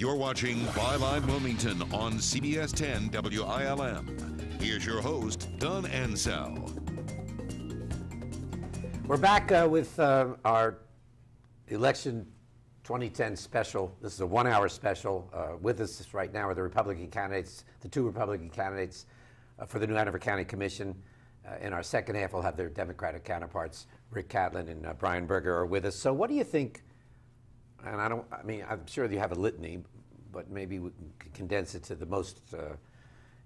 You're watching Byline Wilmington on CBS 10 WILM. Here's your host, Don Ansell. We're back with our election 2010 special. This is a 1-hour special. With us right now are the Republican candidates, the two Republican candidates for the New Hanover County Commission. In our second half, we'll have their Democratic counterparts, Rick Catlin and Brian Berger, are with us. So what do you think? And I'm sure you have a litany, but maybe we can condense it to the most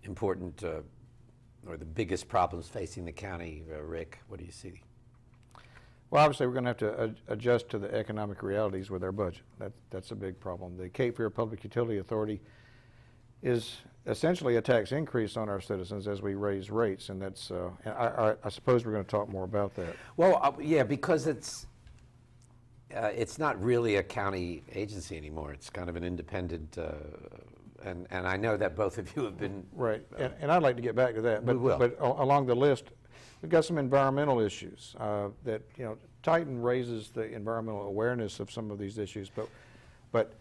important or the biggest problems facing the county. Rick, what do you see? Well, obviously, we're going to have to adjust to the economic realities with our budget. That's a big problem. The Cape Fear Public Utility Authority is essentially a tax increase on our citizens as we raise rates, and that's. I suppose we're going to talk more about that. Well, yeah, because it's not really a county agency anymore. It's kind of an independent, and I know that both of you have been right. And I'd like to get back to that. But, we will. But along the list, we've got some environmental issues that Titan raises the environmental awareness of some of these issues, but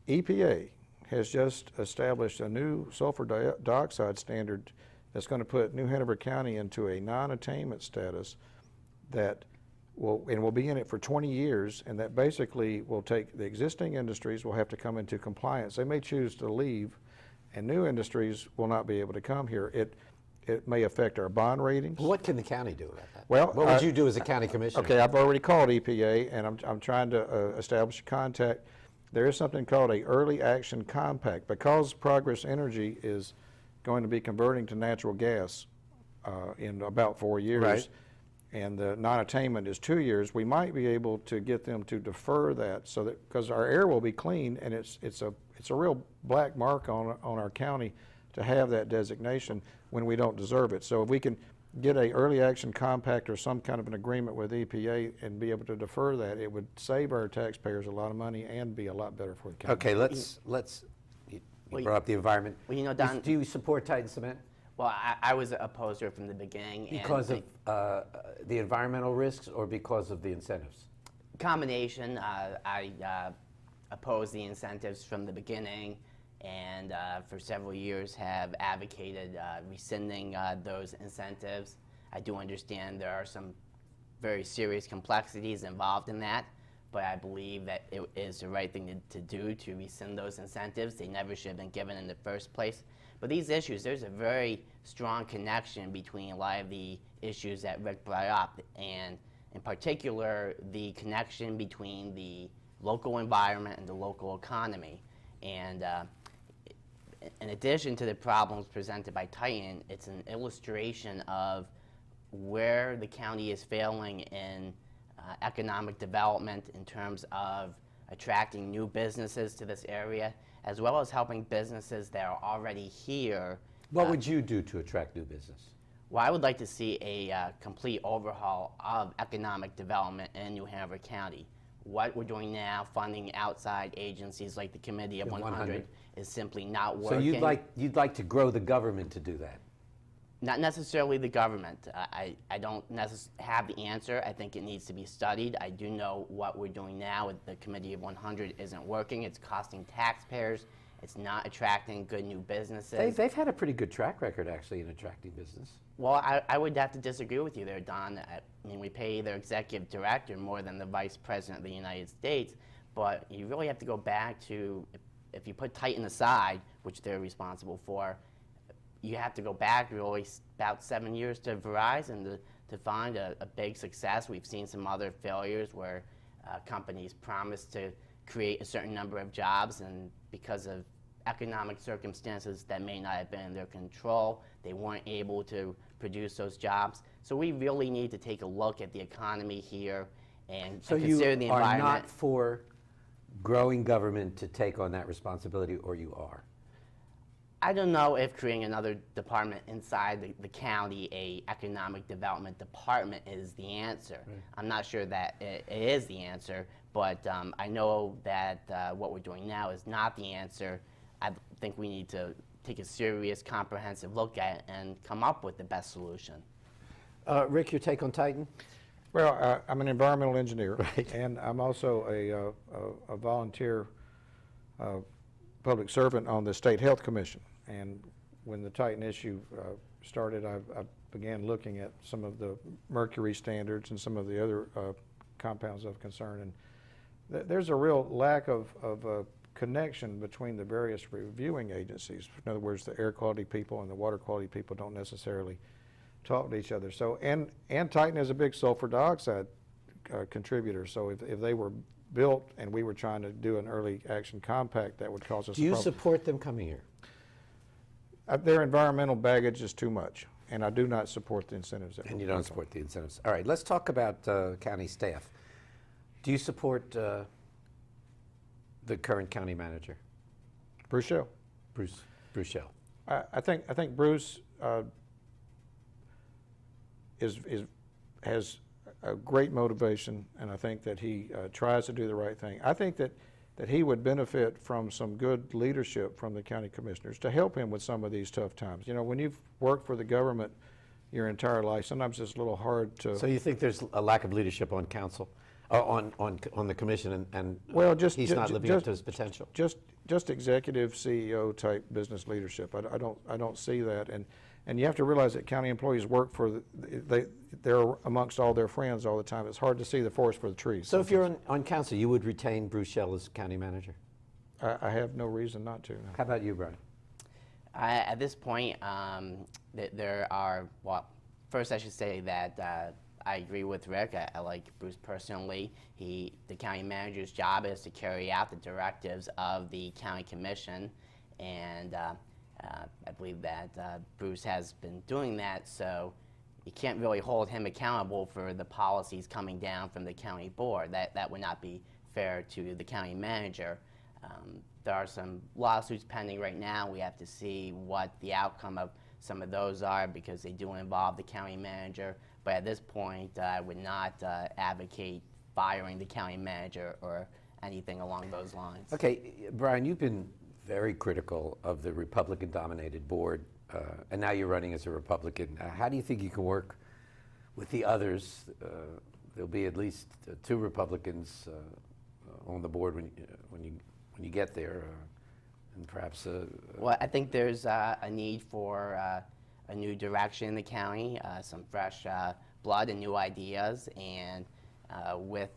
EPA has just established a new sulfur dioxide standard that's going to put New Hanover County into a non-attainment status that will be in it for 20 years, and that basically will take the existing industries will have to come into compliance. They may choose to leave, and new industries will not be able to come here. It may affect our bond ratings. What can the county do about that? Well, what would you do as a county commissioner? Okay, I've already called EPA, and I'm trying to establish a contact. There is something called a early action compact. Because Progress Energy is going to be converting to natural gas in about 4 years, right, and the non-attainment is 2 years, we might be able to get them to defer that, so that because our air will be clean, and it's a real black mark on our county to have that designation when we don't deserve it. So if we can get a early action compact or some kind of an agreement with EPA and be able to defer that, it would save our taxpayers a lot of money and be a lot better for the county. Okay, you brought up the environment. Well, Don, do you support Titan Cement? Well, I was opposed to it from the beginning. Because of the environmental risks or because of the incentives? Combination. I opposed the incentives from the beginning, and for several years have advocated rescinding those incentives. I do understand there are some very serious complexities involved in that, but I believe that it is the right thing to do to rescind those incentives. They never should have been given in the first place. But these issues, there's a very strong connection between a lot of the issues that Rick brought up, and in particular, the connection between the local environment and the local economy. And in addition to the problems presented by Titan, it's an illustration of where the county is failing in economic development in terms of attracting new businesses to this area, as well as helping businesses that are already here. What would you do to attract new business? Well, I would like to see a complete overhaul of economic development in New Hanover County. What we're doing now, funding outside agencies like the Committee of 100, is simply not working. So you'd like to grow the government to do that? Not necessarily the government. I don't have the answer. I think it needs to be studied. I do know what we're doing now with the Committee of 100 isn't working. It's costing taxpayers. It's not attracting good new businesses. They've had a pretty good track record, actually, in attracting business. Well, I would have to disagree with you there, Don. I mean, we pay their executive director more than the Vice President of the United States, but you really have to go back to, if you put Titan aside, which they're responsible for, you have to go back really about 7 years to Verizon to find a big success. We've seen some other failures where companies promised to create a certain number of jobs, and because of economic circumstances that may not have been in their control, they weren't able to produce those jobs. So we really need to take a look at the economy here and consider the environment. So you are not for growing government to take on that responsibility, or you are? I don't know if creating another department inside the county, a economic development department, is the answer. Right. I'm not sure that it is the answer, but I know that what we're doing now is not the answer. I think we need to take a serious, comprehensive look at it and come up with the best solution. Rick, your take on Titan? Well, I'm an environmental engineer, right, and I'm also a volunteer public servant on the State Health Commission. And when the Titan issue started, I began looking at some of the mercury standards and some of the other compounds of concern. And there's a real lack of connection between the various reviewing agencies. In other words, the air quality people and the water quality people don't necessarily talk to each other. So, and Titan is a big sulfur dioxide contributor. So if they were built and we were trying to do an early action compact, that would cause us Do you support them coming here? Their environmental baggage is too much, and I do not support the incentives. And you don't support the incentives. All right, let's talk about county staff. Do you support the current county manager? Bruce Shell. Bruce Shell. I think Bruce has a great motivation, and I think that he tries to do the right thing. I think that he would benefit from some good leadership from the county commissioners to help him with some of these tough times. You know, when you've worked for the government your entire life, sometimes it's a little hard to... So you think there's a lack of leadership on council, on the commission, and well, he's not living up to his potential? Just executive CEO type business leadership. I don't see that, and you have to realize that county employees work for they're amongst all their friends all the time. It's hard to see the forest for the trees. So if you're on council, you would retain Bruce Shell as county manager? I have no reason not to. No. How about you, Brian? At this point, there are, well, first I should say that I agree with Rick. I like Bruce personally. The county manager's job is to carry out the directives of the county commission, and I believe that Bruce has been doing that, so you can't really hold him accountable for the policies coming down from the county board. That would not be fair to the county manager. There are some lawsuits pending right now. We have to see what the outcome of some of those are, because they do involve the county manager. But at this point, I would not advocate firing the county manager or anything along those lines. Okay, Brian, you've been very critical of the Republican-dominated board, and now you're running as a Republican. How do you think you can work with the others? There'll be at least 2 Republicans on the board when you get there, and perhaps. Well, I think there's a need for a new direction in the county, some fresh blood and new ideas, and with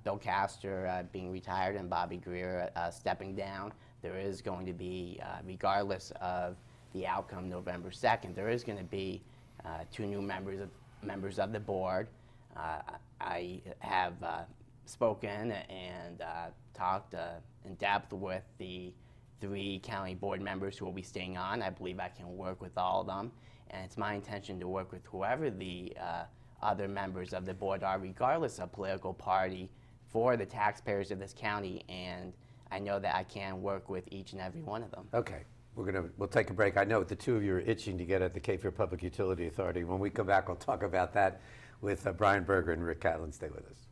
Bill Castor being retired and Bobby Greer stepping down, there is going to be, regardless of the outcome November 2nd, there is going to be 2 new members of the board. I have spoken and talked in depth with the 3 county board members who will be staying on. I believe I can work with all of them, and it's my intention to work with whoever the other members of the board are, regardless of political party, for the taxpayers of this county, and I know that I can work with each and every one of them. Okay, we'll take a break. I know the 2 of you are itching to get at the Cape Fear Public Utility Authority. When we come back, we'll talk about that with Brian Berger and Rick Catlin. Stay with us.